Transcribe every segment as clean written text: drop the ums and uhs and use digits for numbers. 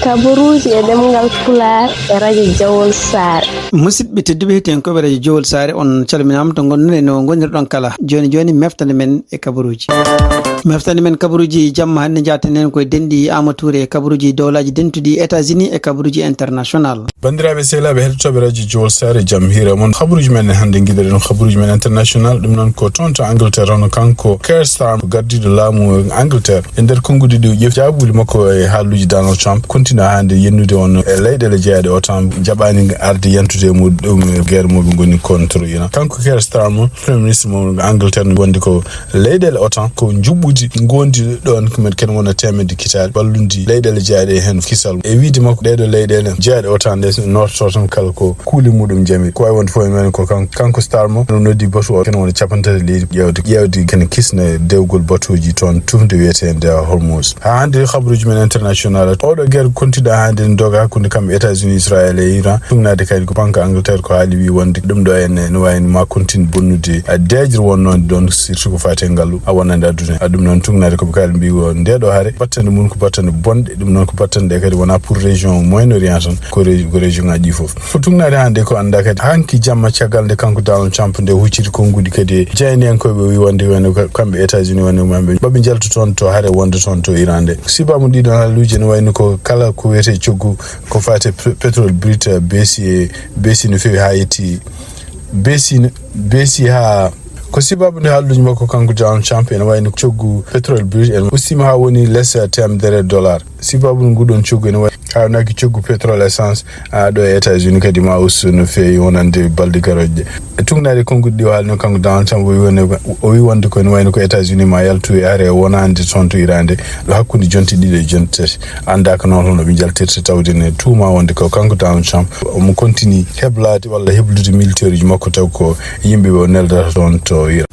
kabaruji e demngal Pulaar e radio Jawol Saare. musidɓe tedduɓe heten koɓe radio Jawol Saare on calminama to gonɗon e no gonirɗon kala joni meftande men e kabaruji jamma hannde jaatanen koye denɗi Amatoure e kabaruji dowlaji dentuɗi États-Unis e kabaruji international. bandiraɓe sehlaɓe heddotoɓe radio Jawol Saare jaam hiira moon kabaruji men hannde guiɗaɗen kabaruji men international ɗum noon ko toon to Angleterre hono kanko Keir Starmer gardiɗo laamu Angleterre e nder konngudi ɗi ƴef jaabuli makko e haaluji Donald Trump continue hande yennude on e leyɗele jeeyaɗe o tan jaɓani arde yentude muɗum guerre moɓe goni contre Iran. kanko Keir Starmer premier ministre mo Angleterre wondi ko leyɗele o tan ko juɓɓudi gondi ɗon ken wona temedde kitali ballundi leyɗele jeeyaɗe hen kisal e wiide makko ɗeɗo leyɗele jeeyaɗe o tan nde norto tan kala ko kuuli muɗum jami ko wawi wonde fof men ko kanko Starmer no noddi batu o ken wona capantati leydi ƴewde ken kisne dewgol batuji toon tufde wiyetede Hormuz. ha hande habaruji men international oɗo guerre continue hande doga hakkude kamɓe États-Unis Israël e Iran ɗumnade kadi ko banque Angleterre ko haali wi wonde ɗum ɗo en no wayno ma continue bonnude dejre wonnode ɗon surtout ko fate ngallu a wonande addude ɗum noon tugnade koɓe kaali mbi ndeɗo haare battande mum ko battande bonɗe ɗum noon ko battande kadi wona pour région Moyen-Orient tan ko région ngaji ɗi foof fo tugnade hande ko anda kadi hanki jamma caggal nde kanko Donald Trump nde hucciti konngudi kadi jeyni en koɓe wi wonde kamɓe États-Unis wonde maɓe jaltu toon to haare wonde toon to Iran nde sibamu ɗiɗon haaluji ne wayno ko kala ko wiyete coggu ko fate pétrole brut beesi no fewi ha yetti beesi ha ko sibabu nde haalluji makko kanko Donald Trump ene wayno coggu pétrole brut en ustima ha woni less $100 sibabu nguɗon coggu ene hawnaki coggu pétrole essence ɗo e États-Unis kadi ma ustu no fewi wonande balɗe garoje tugnade konngudi ɗi o haalno kanko Donald Trump o wi wonde ko ene wayno ko États-Unis ma yaltu e are wonande toon to irande ɗo hakkude jonte ɗiɗi e jonte tati andaka noon hono ɓe jaltirta tawde ne tuuma wonde ko kanko Donald Trump omo continue heblade walla heblude militaire ji makko taw ko yimɓeɓe o neldata toon to Iran.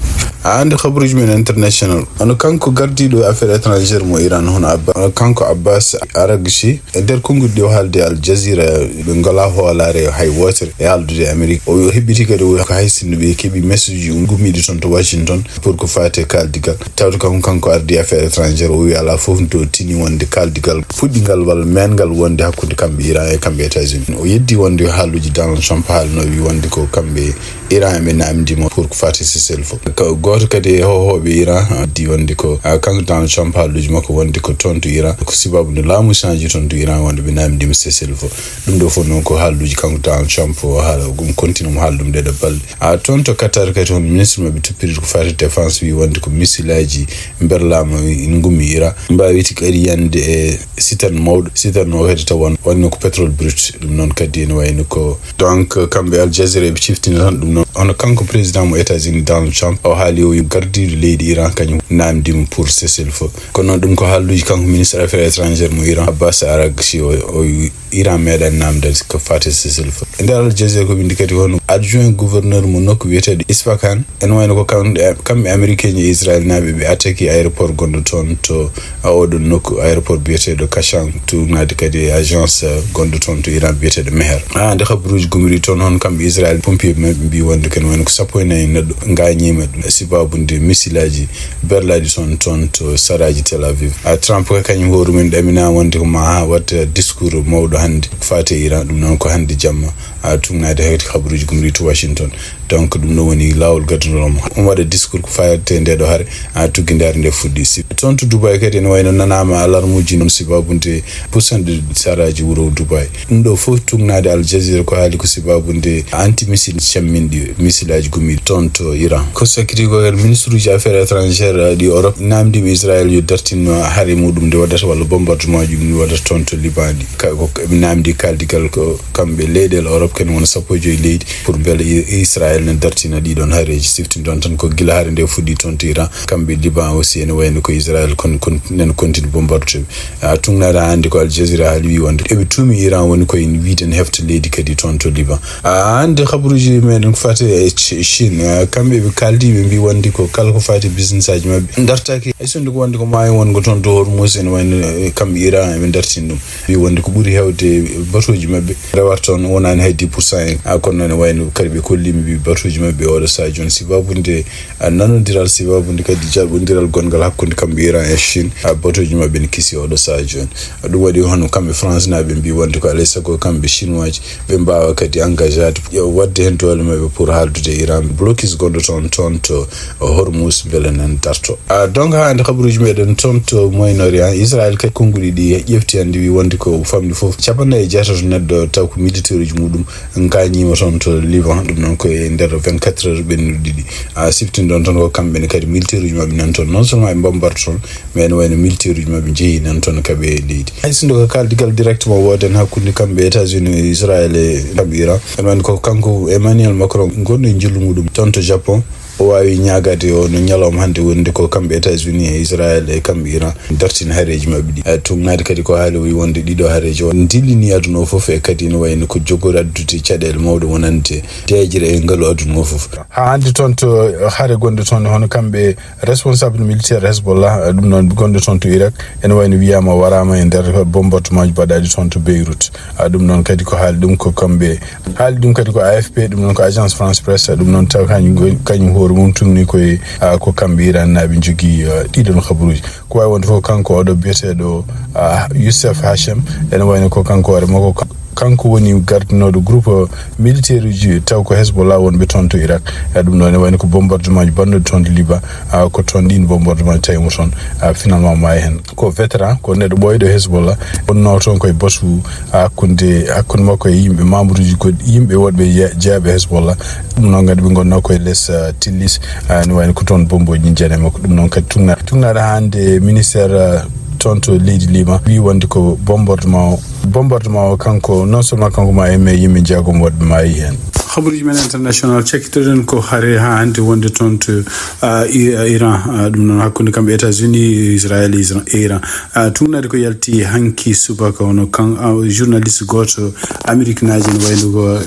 hande habaruji men international ono kanko gardiɗo affaire étrangère mo Iran hono kanko Abbas Aragchi e nder konngudi ɗi o haalde Al Jazeera ɓe ngala hoolare hay wotere e haaldude Amérique o heɓiti kadi ko hay sinno ɓe keeɓi message ji gummiɗi toon to Washington pour ko fate kaldigal tawde kanko ardi affaire étrangère o wi ala fof to tini wonde kaldigal fuɗɗingal walla mengal wonde hakkude kamɓe Iran e kamɓe États-Unis o yeddi wonde haaluji Donald Trump haalno wi wonde ko kamɓe Iran ɓe namdimo pour ko fate cessez-le-feu goto kadi e hohoɓe Iran di wonde ko kanko Donald Trump haaluji makko wonde ko toon to Iran ko sibabu nde laamu change toon to Iran wonde ɓe namdima cessez-le-feu ɗum ɗo fof noon ko haaluji kanko Donald Trump o haala ɗum continue mo haaldum ndeɗo balɗe toon to Qatar kadi hono ministre maɓe toppiri ko fate défense wi wonde ko missilaji nder laamu gummi Iran mbawiti kadi yande e sitan mawɗo sitan o kadi taw wonno ko pétrole brut ɗum noon kadi ene wayno ko donc kamɓe Al Jazeera ɓe ciftini tan ɗum noon hono kanko président mo États-Unis Donald Trump o haali o gardiɗo leydi Iran kañum namdimo pour cessez-le-feu kono noon ɗum ko haalluji kanko ministre affaires étrangères mo Iran Abbas Aragchi o Iran meeɗani namdade ko fate cessez-le-feu e nder Al Jazeera ko windi kadi hono adjoint gouverneur mo nokku wiyeteɗo Isfahan ene wayno ko kamɓe américain e Israël naaɓe ɓe attaqué aéroport gonɗo toon to oɗon nokku aéroport biyeteɗo Kashan tugnade kadi agence gonɗo toon to Iran biyeteɗo Meher nde habaruji gumri toon hono kamɓe Israël pompier ɓe mbi wonde ken wayno ko 14 neɗɗo gañima ɗum sibabu nde missilaji berlaji toon to saraji Tel Aviv Trump ko kañum hoore mum ɗamina wonde ko ma watta discours mawɗo hande fate Iran ɗum noon ko hande jamma tugnade hewti habaruji gumri to Washington donc ɗum ɗo woni lawol gaddunomo on waɗa discours ko fayate ndeɗo haare tuggidare nde fuɗɗi toon to Dubai kadi ene wayno nanama alarmuji noon sibabu nde pusanɗe saraji wuro Dubai ɗum ɗo fof tugnade Al Jazeera ko haali ko sibabu nde anti missile camminɗi missilaji gummi toon to Iran ko sakiti ko ministre uji affaires étrangères ɗi Europe namdima Israël yo dartinno haare muɗum nde waɗata walla bombardement ji ɗum waɗata toon to Liban ko ɓe namdi kaldigal ko kamɓe leyɗele Europe ken wona 15 leydi pour beele Israël ne dartina ɗiɗon haareji siftini ɗon tan ko gila haare nde fuɗɗi toon to Iran kamɓe Liban aussi ene wayno ko Israël nen continue bombardude tugnade hande ko Al Jazeera haali wi wonde eɓe tuumi Iran woni koye wiiden hefta leydi kadi toon to Liban hande habaruji meɗen ko fate e Chine kamɓe ɓe kaldi ɓe mbi wonde ko kala ko fate business aji mabɓe dartaki hay sonde ko wonde ko maayo wongo toon to Hormuz ene wayno kamɓe Iran eɓe dartini ɗum wi wonde ko ɓuuri hewde batoji mabɓe rewata toon wonani hay 10% kono noon ene wayno kadi ɓe kolli mi wi batuji mabbe oɗo saji joni sibabunde nanodiral sibabunde kadi jalɓodiral gongal hakkude kamɓe Iran e Chine batuji mabbe ne kisi oɗo saji joni ɗum waɗi hono kamɓe France naɓe mbi wonde ko alay sago kamɓe chinois ji ɓe mbawa kadi engagade wadde hen dole mabɓe pour haaldude Iran blocus gonɗo toon to Hormuz beele nan darto donc ha ande kabaruji meɗen toon to Moyen-Orient Israël kadi konguɗi ɗi ƴefti andi wi wonde ko famɗi foof 96 neɗɗo taw ko militaire uji muɗum gañima toon to Liban ɗum noon koye nder 24 heures ɓennuɗi ɗi siftin ɗon toon ko kamɓene kadi militaire uji mabɓe nan toon non seulement ɓe bambarta toon mais ne wayno militaire uji mabɓe jeeyi nan toon kaɓe leydi hay sindo ko kaldigal directement woden hakkude kamɓe États-Unis e Israël e kamɓe Iran ene wayno ko kanko Emmanuel Macron gonɗo e jillu muɗum toon to Japon o wawi ñagade o no ñalawma hande wonde ko kamɓe États-Unis e Israël e kamɓe Iran dartina hareji mabɓe ɗi tumnade kadi ko haali wi wonde ɗiɗo hareji o dillini aduna o foof e kadi ne wayno ko jogori addude caɗele mawɗe wonande deejire e ngaalu aduna o foof ha hande toon to haare gonɗo toon hono kamɓe responsable militaire Hezbollah ɗum noon gonɗo toon to Irak ene wayno wiyama warama e nder bombardement ji baɗaɗi toon to Beyrouth ɗum noon kadi ko haali ɗum ko kamɓe haali ɗum kadi ko AFP ɗum noon ko agence France Presse ɗum noon taw kañum hoore mum tumni koye ko kamɓe Iran naɓe jogui ɗiɗon habaruji ko wawi wonde fof kanko oɗo biyeteɗo Youssef Hachem ene wayno ko kanko hoore makko kanko woni gardinoɗo groupe militaire uji taw ko Hezbollah wonɓe toon to Irak ɗum ɗon ne wayno ko bombardement ji bannuɗe toon to Liban ko toon ɗin bombardement ji tawimo toon finalement maayi hen ko vétéran ko neɗɗo ɓoyɗo Hezbollah wonno toon koye basu hakkude makko e yimɓe membre uji goɗɗi yimɓe woɗɓe jeeyaɓe Hezbollah ɗum noon kadi ɓe gonno koye less Tillis ne wayno ko toon bomboji jene makko ɗum noon kadi tugnaɗo hande ministére toon to leydi Liban wi wonde ko bombardement o kanko non seulement kanko ma emme yimɓe jeegom woɗɓe maayi hen habaruji men international cekkitoɗen ko haare ha hande wonde toon to Iran ɗum noon hakkude kamɓe États-Unis Israël e Iran tugnade ko yalti hanki subaka hono kan journaliste goto Amérique naji ne wayno ko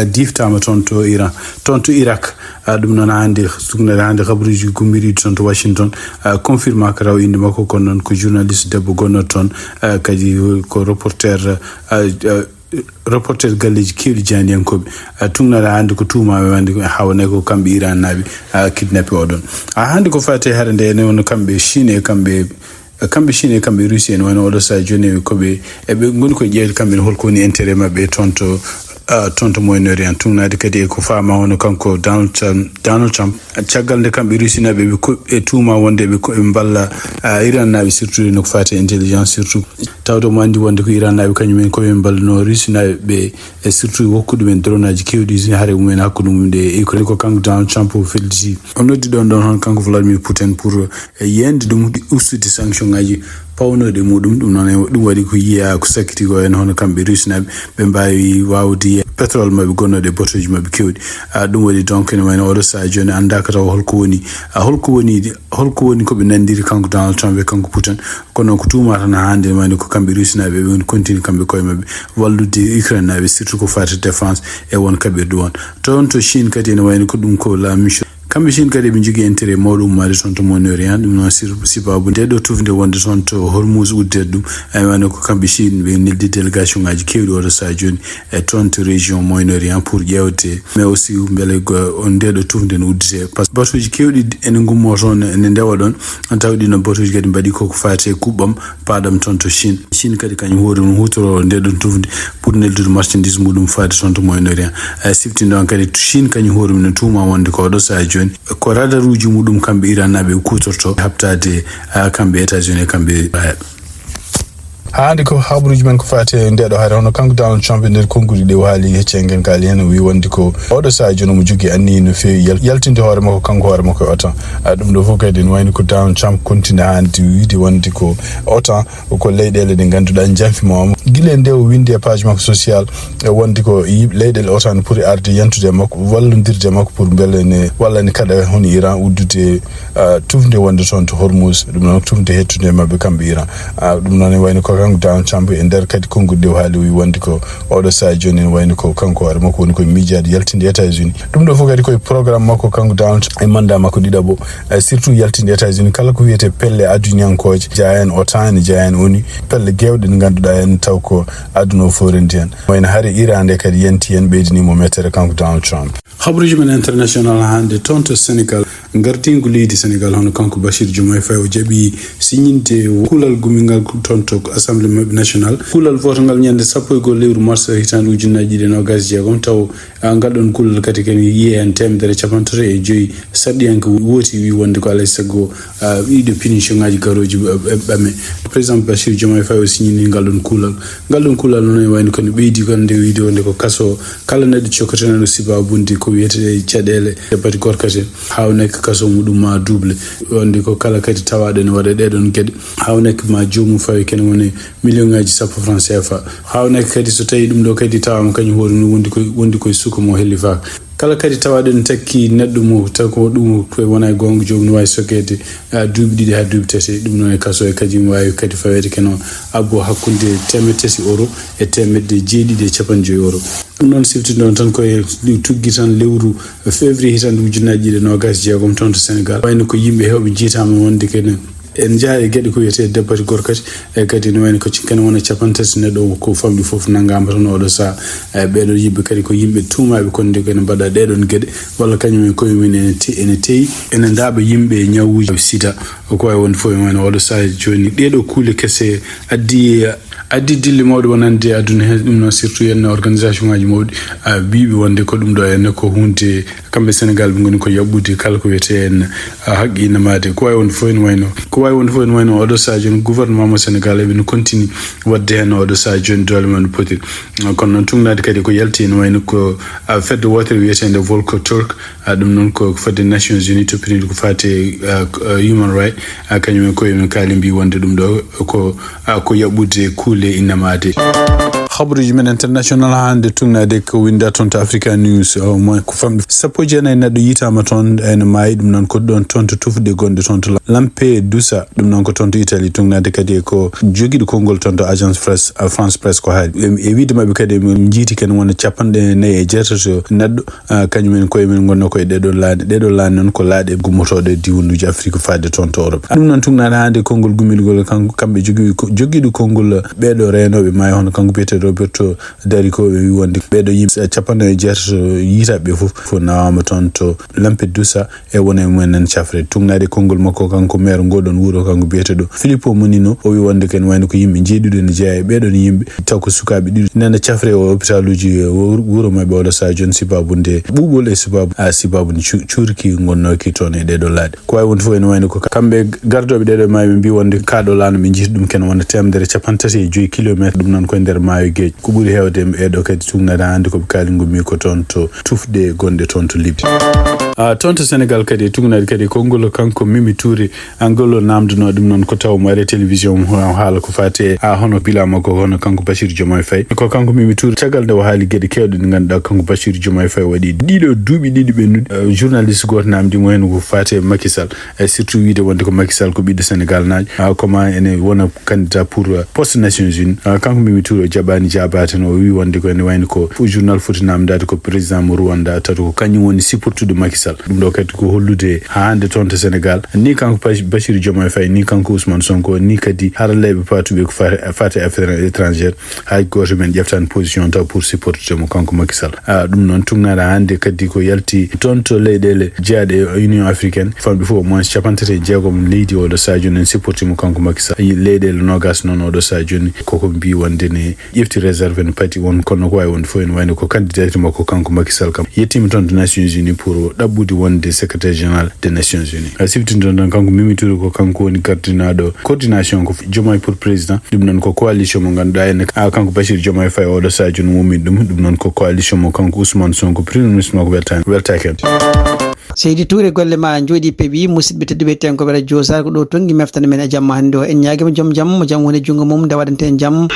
diftama toon to Iran toon to Irak ɗum noon hande tugnade hande habaruji gummiriɗi toon to Washington confirma ko raw inde makko kono noon ko journaliste debbo gonno toon kadi ko reporter galleji kewɗi janiyankoɓe tugnade hande ko tuumaɓe wande hawane ko kamɓe Iran naɓe kidnappé oɗon hande ko fate haare nde ne wonno kamɓe Chine e kamɓe Russie en wayno oɗo sa joni koɓe eɓe goni koye ƴewde kamɓe ne holko woni intérêt mabɓe toon to Moyen-Orient tugnade kadi ko fama hono kanko Donald Trump caggal nde kamɓe Russie naɓe ɓe tuuma wonde ɓe balla Iran naɓe surtout no ko fate intelligence surtout tawde mo andi wonde ko Iran naɓe kañumen koɓe ballano Russie naɓe e surtout hokkude men drone aji kewɗi haare mumen hakkude mum nde ko kanko Donald Trump o felditi o noddi ɗon hon kanko Vladimir Putin pour yende ɗum ustude sanction ngaji pawnode muɗum ɗum noon ɗum waɗi ko yiya ko sakkiti ko en hono kamɓe Russie naɓe ɓe mbawi wawde pétrole mabɓe gonnoɗe botoji mabɓe kewɗi ɗum waɗi donc ne wayno oɗo sa joni andaka taw holko woni koɓe nandiri kanko Donald Trump e kanko Putin kono noon ko tuuma tan hande wayno ko kamɓe Russie naɓe ɓe continue kamɓe koye mabɓe wallude Ukraine naɓe surtout ko fati défense e won kaɓirɗe won toon to Chine kadi ne wayno ko ɗum ko la mission kamɓe Chine kadi ɓe jogui intérêt mawɗo ummade toon to Moyen-Orient ɗum noon sibabu ndeɗo tufde wonde toon to Hormuz uddede ɗum wayno ko kamɓe Chine ɓe neldi délégation ngaji kewɗi oɗo sa joni e toon to région Moyen-Orient pour ƴewde mais aussi beele ndeɗo tufde no uddete par ce que batuji kewɗi ene gummo toon ene ndewa ɗon tawɗi no batuji kadi mbaɗi koko fate kuɓɓam paɗam toon to Chine kadi kañum hoore mum hutoro ndeɗon tufde pour neldude marchandise muɗum fade toon to Moyen-Orient sifti ɗon kadi Chine kañum hoore mum ne tuuma wonde ko oɗo sa joni ko radar uji muɗum kamɓe Iran naɓe kutorto habtade kamɓe États-Unis kamɓe hande ko habaruji men ko fate ndeɗo haare hono kanko Donald Trump e nder konnguli ɗe haali heccengen kaali hen wi wonde ko oɗo saha joni omo jogui anni no fewi yaltinde hoore makko kanko hoore makko e OTAN ɗum ɗo fof kadi ne wayno ko Donald Trump continue hande wiide wonde ko OTAN ko leyɗele ɗe ganduɗa janfimama guila nde o windi e page makko social wonde ko leyɗele OTAN pour arde yantude makko wallodirde makko pour beele ne walla ne kaɗa hono Iran uddude tufde wonde toon to Hormuz ɗum noon tufde hettude mabɓe kamɓe Iran ɗum noon ne wayno ko kanko Donald Trump e nder kadi konngol ɗe haali wi wonde ko oɗo saha joni ne wayno ko kanko hoore makko woni koye miijade yaltinde États-Unis ɗum ɗo fof kadi koye programme makko kanko Donald Trump e mandat makko ɗiɗaɓo surtout yaltinde États-Unis kala ko wiyete pelle aduniyankoje jeeya hen OTAN ne jeeya hen ONU pelle gewɗe ɗe ganduɗa hen taw ko aduna o fof rendi hen wayno haare Iran nde kadi yanti hen ɓeydinimo mettere kanko Donald Trump خبرج من international hande tonto Senegal ngartingu leydi Senegal hono kanko Bashir Diomaye Faye o jaɓi signinte kulal gumingal tonto assemblée national kulal votangal ñande 10 lewru mars hitande ujunnaji ɗiɗi nogas jeegom taw ngal ɗon kulal kadi ken yiye en temedere capantato e joyi saɗɗiyanko wooti wi wonde ko alay sago ɗiɗo punition ngaji garoji ɓame président Bashir Diomaye Faye o signini ngal ɗon kulal noon e wayno kono ɓeydi kon nde wiide wonde ko kaso kala neɗɗo cokkateno sibabundi ko wiyete caɗele bati gorkate hawnek kaso muɗum ma double wonde ko kala kadi tawaɗo ne waɗa ɗeɗon gueɗe hawnek ma jomum fawi ken woni million ngaji 10 francs CFA hawnek kadi so tawi ɗum ɗo kadi tawama kañum hoore no wondi koye suka mo helli fa kala kadi tawaɗo ne takki neɗɗo mo taw ko ɗum koye wona gonga jomum no wawi sokkede duuɓi ɗiɗi ha duuɓi tati ɗum noon e kaso e kadi mo wawi kadi fawede keno abbo hakkude €100 e €750 ɗum noon siftinoon tan koye tuggi tan lewru février hitande ujunnaji ɗiɗi nogas jeegom toon to Sénégal wayno ko yimɓe hewɓe jiitama wonde kene en jaa e gueɗe ko wiyete debbati gorkati e kadi no wayno ko cikkene wona capantati neɗɗo ko famɗi foof nanggama tan oɗo saha ɓeɗo yimɓe kadi ko yimɓe tuumaɓe konde kene mbaɗa ɗeɗon gueɗe walla kañumen koyemumen ene teyi ene daaɓa yimɓe ñawuji sida ko wawi wonde fof e wayno oɗo saha joni ɗeɗo kuule kese addi dille mawɗe wonande aduna hen ɗum noon surtout yen organisation ngaji mawɗi biɓe wonde ko ɗum ɗo henne ko hunde kamɓe Sénégal ɓe goni ko yaɓɓude kala ko wiyete en haqqinamade ko wawi wonde fof ene wayno oɗo saha joni gouvernement mo Sénégal eɓe no continue wadde hen oɗo saha joni dole men poti kono noon tugnade kadi ko yalti ene wayno ko fedde wotere wiyetede volko turk ɗum noon ko fedde Nations Unies toppiniɗo ko fate human right kañumen koyemen kaali mbi wonde ɗum ɗo ko yaɓɓude kuule innamade habruji men international hande tugnade ko winda toon to Africa News mo ko famɗi 19 neɗɗo yitama toon ene maayi ɗum noon ko ɗon toon to tufde gonɗe toon to Lampedusa ɗum noon ko toon to Italie tugnade kadi ko joguiɗo konngol toon to agence France Presse ko haali e wiide mabɓe kadi min jiiti ken wona 49 neɗɗo kañumen koyemen gonno koye ɗeɗo laaɗe noon ko laaɗe gummotoɗe diwonuji Afrique fadde toon to Europe ɗum noon tugnade hande konngol gumilgol kamɓe joguiɗo konngol ɓeɗo renoɓe maayi hono kanko biyete Roberto Darico ɓe wi wonde ɓeɗo yimɓe 19 yitaɓe fof nawama toon to Lampedusa e wona e mumen cafre tugnade konngol makko kanko maire ngoɗon wuuro kanko biyeteɗo Filippo Munino o wi wonde ken wayno ko yimɓe jeeɗuɗo ne jeeya e ɓeɗon yimɓe taw ko sukaɓe ɗiɗi nana cafre o hôpital uji wuuro mabɓe oɗo saha joni sibabude ɓuɓol e sibabude curki gonnoki toon e ɗeɗo laaɗe ko wawi wonde fof ene wayno ko kamɓe gardoɓe ɗeɗo maayo ɓe mbi wonde kaɗo laano ɓe jiita ɗum ken wona 135 kilométre ɗum noon koye nder maayo gueji ko ɓuuri hewde eɗo kadi tugnade hande koɓe kaali gummi ko toon to tufde gonɗe toon to Libye toon to Sénégal kadi tugnade kadi konngol kanko Mimi Touré angolo namdano ɗum noon ko taw mo ari télévision haala ko fate hono bilama ko hono kanko Bashir Diomaye Faye ko kanko Mimi Touré caggal nde o haali gueɗe kewɗe ɗe ganduɗa kanko Bashir Diomaye Faye waɗi ɗiɗo duuɓi ɗiɗi ɓennude journaliste goto namdimo hen ko fate Macky Sall surtout wiide wonde ko Macky Sall ko ɓiɗɗo Sénégal najo comment ene wona candidat pour poste Nations Unies kanko Mimi Touré o jaɓani jabate no o wi wonde ko ene wayno ko journal foti namdade ko président mo Rwanda tato ko kañum woni supportude Macky Sall ɗum ɗo kadi ko hollude ha hande toon to Sénégal ni kanko Bashir Diomaye Faye ni kanko Ousmane Sonko ni kadi haralleɓe patuɓe ko fate affaire étrangère hay goto men ƴeftani position taw pour supportude mo kanko Macky Sall ɗum noon tugnade hande kadi ko yalti toon to leyɗele jeeyaɗe e Union africaine famɓe fof au moins 36 leydi oɗo saha joni en supporti mo kanko Macky Sall leyɗele nogas noon oɗo saha joni koko mbi wonde ne ƴefti réserve ne pati won kono ko wawi wonde fof ene wayno ko candidat makko kanko Macky Sall kam yettima toon to Nations Unies pour ɗaɓɓude wonde secrétaire général des Nations Unies siftinde ɗon kanko Mimi Touré ko kanko woni gardinaɗo coordination ko Diomaye pour président ɗum noon ko coalition mo ganduɗa ene kanko Bashir Diomaye Faye oɗo saha joni wummin ɗum noon ko coalition mo kanko Ousmane Sonko premier ministre makko weltaki hen Seydi Touré golle ma jooɗi peeɓi musidɓe tedduɓe tenkoɓe radio Sar ko ɗo tonggui meftande men e jamma hannde o en ñaguima joom jaam mo jaam woni jungo mum nde waɗante en jaam